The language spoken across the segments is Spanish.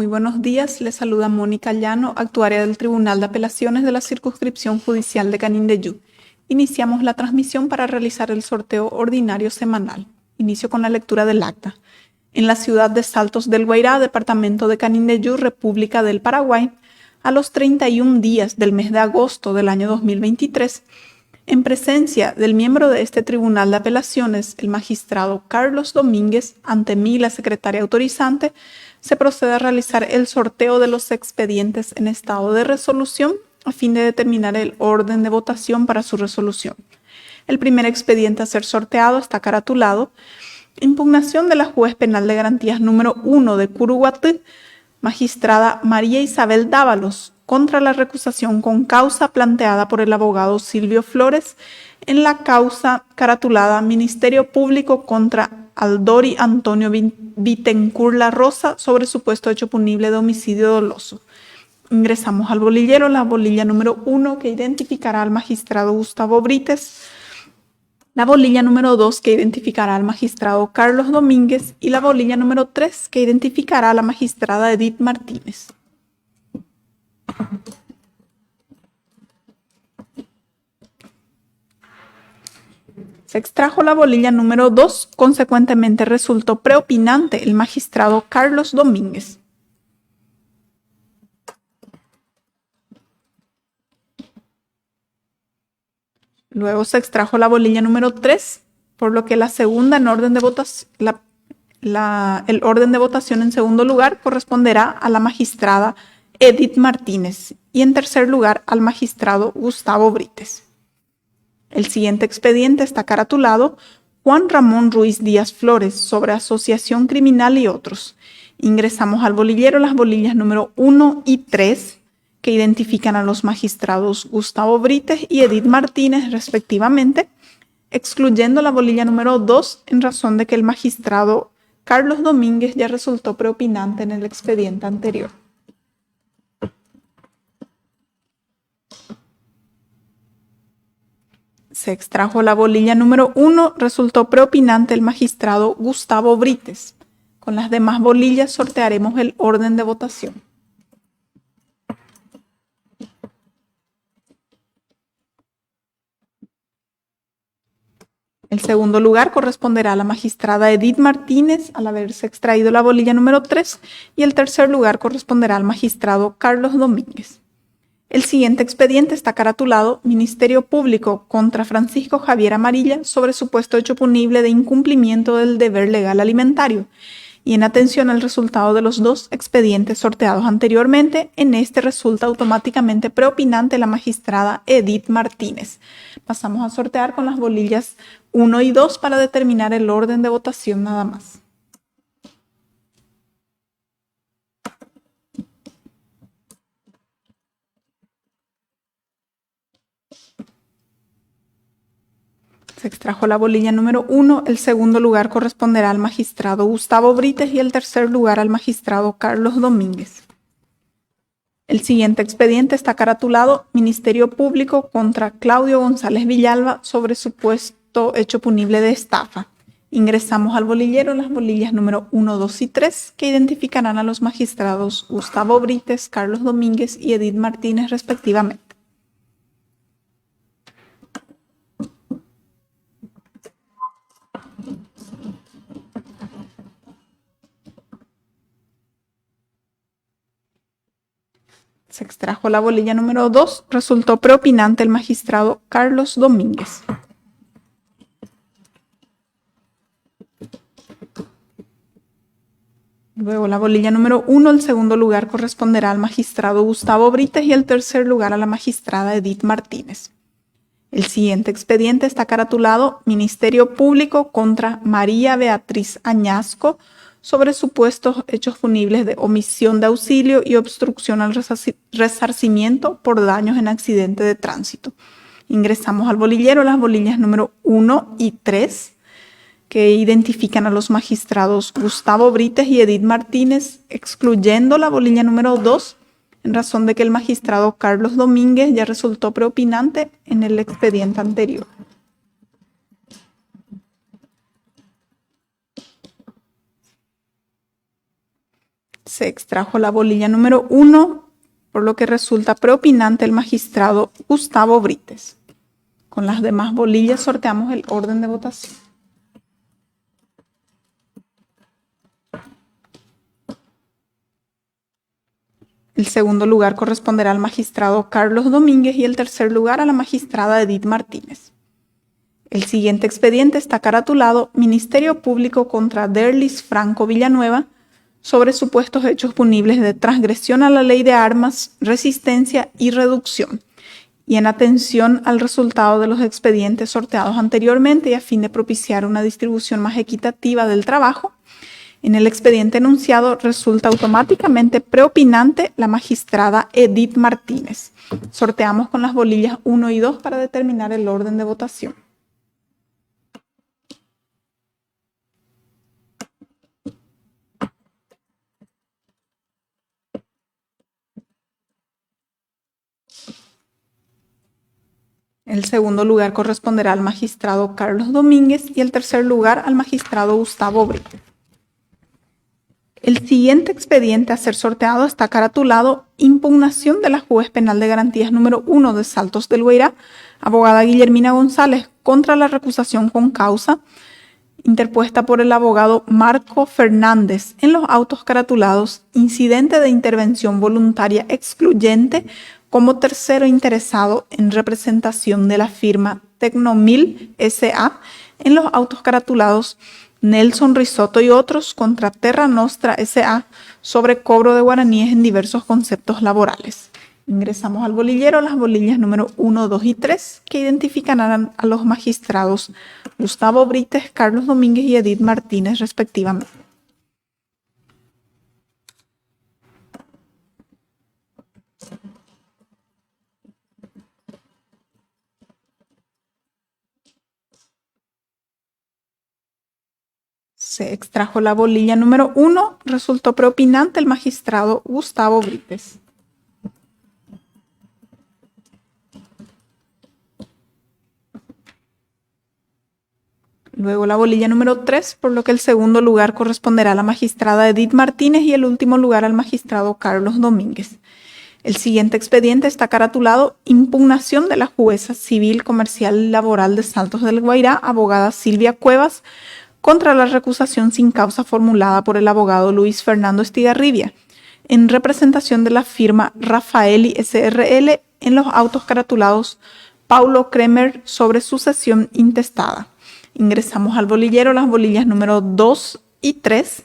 Muy buenos días, les saluda Mónica Llano, actuaria del Tribunal de Apelaciones de la Circunscripción Judicial de Canindeyú. Iniciamos la transmisión para realizar el sorteo ordinario semanal. Inicio con la lectura del acta. En la ciudad de Saltos del Guairá, departamento de Canindeyú, República del Paraguay, a los 31 días del mes de agosto del año 2023, en presencia del miembro de este Tribunal de Apelaciones, el magistrado Carlos Domínguez, ante mí, la secretaria autorizante, se procede a realizar el sorteo de los expedientes en estado de resolución a fin de determinar el orden de votación para su resolución. El primer expediente a ser sorteado está caratulado: impugnación de la juez penal de garantías número 1 de Curuguatí, magistrada María Isabel Dávalos, contra la recusación con causa planteada por el abogado Silvio Flores en la causa caratulada Ministerio Público contra Aldori Antonio Bittencourt La Rosa sobre supuesto hecho punible de homicidio doloso. Ingresamos al bolillero la bolilla número 1, que identificará al magistrado Gustavo Brites, la bolilla número 2, que identificará al magistrado Carlos Domínguez, y la bolilla número 3, que identificará a la magistrada Edith Martínez. Se extrajo la bolilla número 2, consecuentemente resultó preopinante el magistrado Carlos Domínguez. Luego se extrajo la bolilla número 3, por lo que la segunda en orden de votación, el orden de votación en segundo lugar corresponderá a la magistrada Edith Martínez y en tercer lugar al magistrado Gustavo Brites. El siguiente expediente está caratulado Juan Ramón Ruiz Díaz Flores sobre asociación criminal y otros. Ingresamos al bolillero las bolillas número 1 y 3, que identifican a los magistrados Gustavo Brites y Edith Martínez respectivamente, excluyendo la bolilla número 2 en razón de que el magistrado Carlos Domínguez ya resultó preopinante en el expediente anterior. Se extrajo la bolilla número 1, resultó preopinante el magistrado Gustavo Brites. Con las demás bolillas sortearemos el orden de votación. El segundo lugar corresponderá a la magistrada Edith Martínez al haberse extraído la bolilla número 3 y el tercer lugar corresponderá al magistrado Carlos Domínguez. El siguiente expediente está caratulado Ministerio Público contra Francisco Javier Amarilla sobre supuesto hecho punible de incumplimiento del deber legal alimentario. Y en atención al resultado de los dos expedientes sorteados anteriormente, en este resulta automáticamente preopinante la magistrada Edith Martínez. Pasamos a sortear con las bolillas 1 y 2 para determinar el orden de votación nada más. Se extrajo la bolilla número 1, el segundo lugar corresponderá al magistrado Gustavo Brites y el tercer lugar al magistrado Carlos Domínguez. El siguiente expediente está caratulado Ministerio Público contra Claudio González Villalba sobre supuesto hecho punible de estafa. Ingresamos al bolillero las bolillas número 1, 2 y 3, que identificarán a los magistrados Gustavo Brites, Carlos Domínguez y Edith Martínez respectivamente. Se extrajo la bolilla número 2, resultó preopinante el magistrado Carlos Domínguez. Luego la bolilla número 1, el segundo lugar corresponderá al magistrado Gustavo Brites y el tercer lugar a la magistrada Edith Martínez. El siguiente expediente está caratulado Ministerio Público contra María Beatriz Añasco sobre supuestos hechos punibles de omisión de auxilio y obstrucción al resarcimiento por daños en accidente de tránsito. Ingresamos al bolillero las bolillas número 1 y 3, que identifican a los magistrados Gustavo Brites y Edith Martínez, excluyendo la bolilla número 2, en razón de que el magistrado Carlos Domínguez ya resultó preopinante en el expediente anterior. Se extrajo la bolilla número 1, por lo que resulta preopinante el magistrado Gustavo Brites. Con las demás bolillas sorteamos el orden de votación. El segundo lugar corresponderá al magistrado Carlos Domínguez y el tercer lugar a la magistrada Edith Martínez. El siguiente expediente está caratulado Ministerio Público contra Derlis Franco Villanueva sobre supuestos hechos punibles de transgresión a la ley de armas, resistencia y reducción, y en atención al resultado de los expedientes sorteados anteriormente y a fin de propiciar una distribución más equitativa del trabajo, en el expediente enunciado resulta automáticamente preopinante la magistrada Edith Martínez. Sorteamos con las bolillas 1 y 2 para determinar el orden de votación. El segundo lugar corresponderá al magistrado Carlos Domínguez y el tercer lugar al magistrado Gustavo Brito. El siguiente expediente a ser sorteado está caratulado Impugnación de la Juez Penal de Garantías número 1 de Saltos del Guairá, abogada Guillermina González, contra la recusación con causa interpuesta por el abogado Marco Fernández en los autos caratulados Incidente de intervención voluntaria excluyente como tercero interesado en representación de la firma Tecnomil S.A. en los autos caratulados Nelson Risotto y otros contra Terra Nostra S.A. sobre cobro de guaraníes en diversos conceptos laborales. Ingresamos al bolillero las bolillas número 1, 2 y 3 que identificarán a los magistrados Gustavo Brites, Carlos Domínguez y Edith Martínez respectivamente. Se extrajo la bolilla número 1, resultó preopinante el magistrado Gustavo Brites. Luego la bolilla número 3, por lo que el segundo lugar corresponderá a la magistrada Edith Martínez y el último lugar al magistrado Carlos Domínguez. El siguiente expediente está caratulado Impugnación de la jueza civil comercial y laboral de Saltos del Guairá, abogada Silvia Cuevas, contra la recusación sin causa formulada por el abogado Luis Fernando Estigarribia, en representación de la firma Rafaeli S.R.L. en los autos caratulados Paulo Kremer sobre sucesión intestada. Ingresamos al bolillero las bolillas número 2 y 3,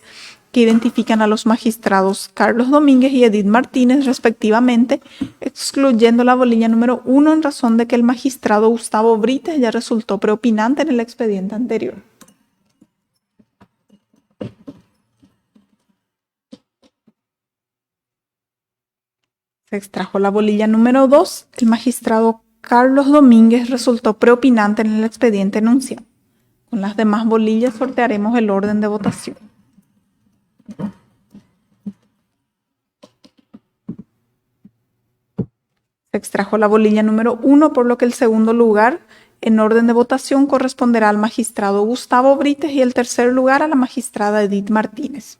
que identifican a los magistrados Carlos Domínguez y Edith Martínez respectivamente, excluyendo la bolilla número 1 en razón de que el magistrado Gustavo Brites ya resultó preopinante en el expediente anterior. Se extrajo la bolilla número 2. El magistrado Carlos Domínguez resultó preopinante en el expediente enunciado. Con las demás bolillas sortearemos el orden de votación. Se extrajo la bolilla número 1, por lo que el segundo lugar en orden de votación corresponderá al magistrado Gustavo Brites y el tercer lugar a la magistrada Edith Martínez.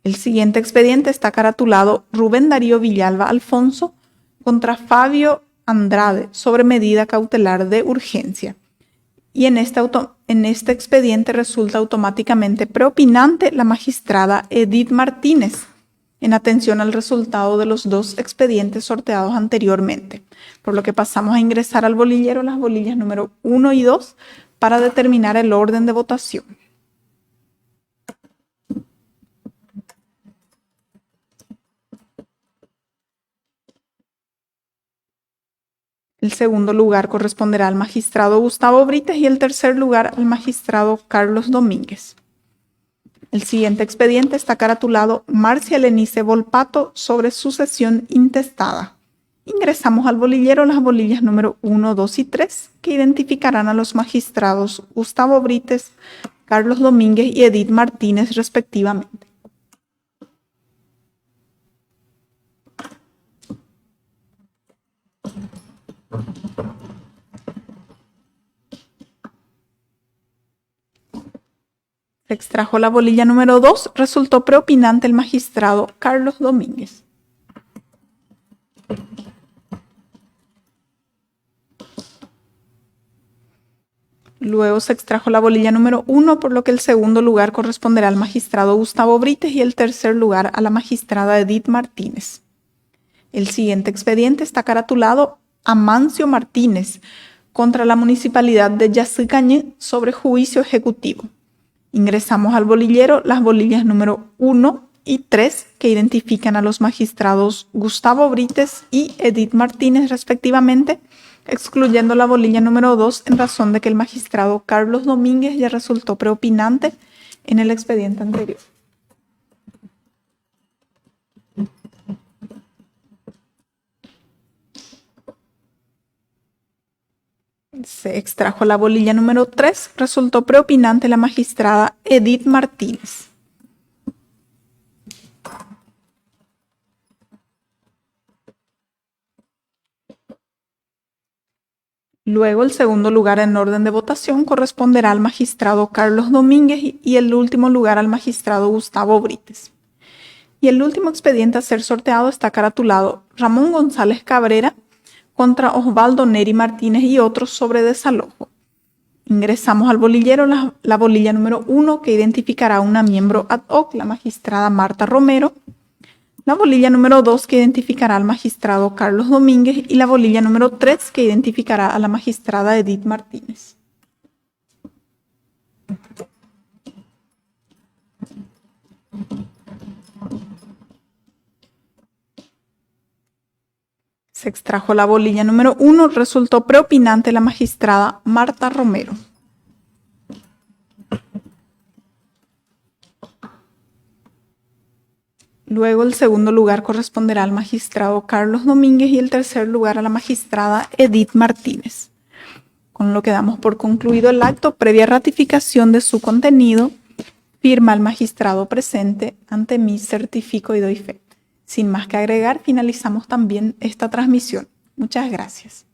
El siguiente expediente está caratulado Rubén Darío Villalba Alfonso contra Fabio Andrade sobre medida cautelar de urgencia. Y en este expediente resulta automáticamente preopinante la magistrada Edith Martínez, en atención al resultado de los dos expedientes sorteados anteriormente, por lo que pasamos a ingresar al bolillero las bolillas número 1 y 2 para determinar el orden de votación. El segundo lugar corresponderá al magistrado Gustavo Brites y el tercer lugar al magistrado Carlos Domínguez. El siguiente expediente está caratulado Marcia Lenice Volpato sobre sucesión intestada. Ingresamos al bolillero las bolillas número 1, 2 y 3, que identificarán a los magistrados Gustavo Brites, Carlos Domínguez y Edith Martínez respectivamente. Se extrajo la bolilla número 2. Resultó preopinante el magistrado Carlos Domínguez. Luego se extrajo la bolilla número 1, por lo que el segundo lugar corresponderá al magistrado Gustavo Brites y el tercer lugar a la magistrada Edith Martínez. El siguiente expediente está caratulado Amancio Martínez contra la Municipalidad de Yacycañé sobre juicio ejecutivo. Ingresamos al bolillero las bolillas número 1 y 3 que identifican a los magistrados Gustavo Brites y Edith Martínez respectivamente, excluyendo la bolilla número 2 en razón de que el magistrado Carlos Domínguez ya resultó preopinante en el expediente anterior. Se extrajo la bolilla número 3, resultó preopinante la magistrada Edith Martínez. Luego, el segundo lugar en orden de votación corresponderá al magistrado Carlos Domínguez y el último lugar al magistrado Gustavo Brites. Y el último expediente a ser sorteado está caratulado Ramón González Cabrera contra Osvaldo Neri Martínez y otros sobre desalojo. Ingresamos al bolillero la bolilla número 1 que identificará a una miembro ad hoc, la magistrada Marta Romero, la bolilla número 2 que identificará al magistrado Carlos Domínguez y la bolilla número 3 que identificará a la magistrada Edith Martínez. Se extrajo la bolilla número 1, resultó preopinante la magistrada Marta Romero. Luego el segundo lugar corresponderá al magistrado Carlos Domínguez y el tercer lugar a la magistrada Edith Martínez. Con lo que damos por concluido el acto, previa ratificación de su contenido, firma el magistrado presente, ante mí certifico y doy fe. Sin más que agregar, finalizamos también esta transmisión. Muchas gracias.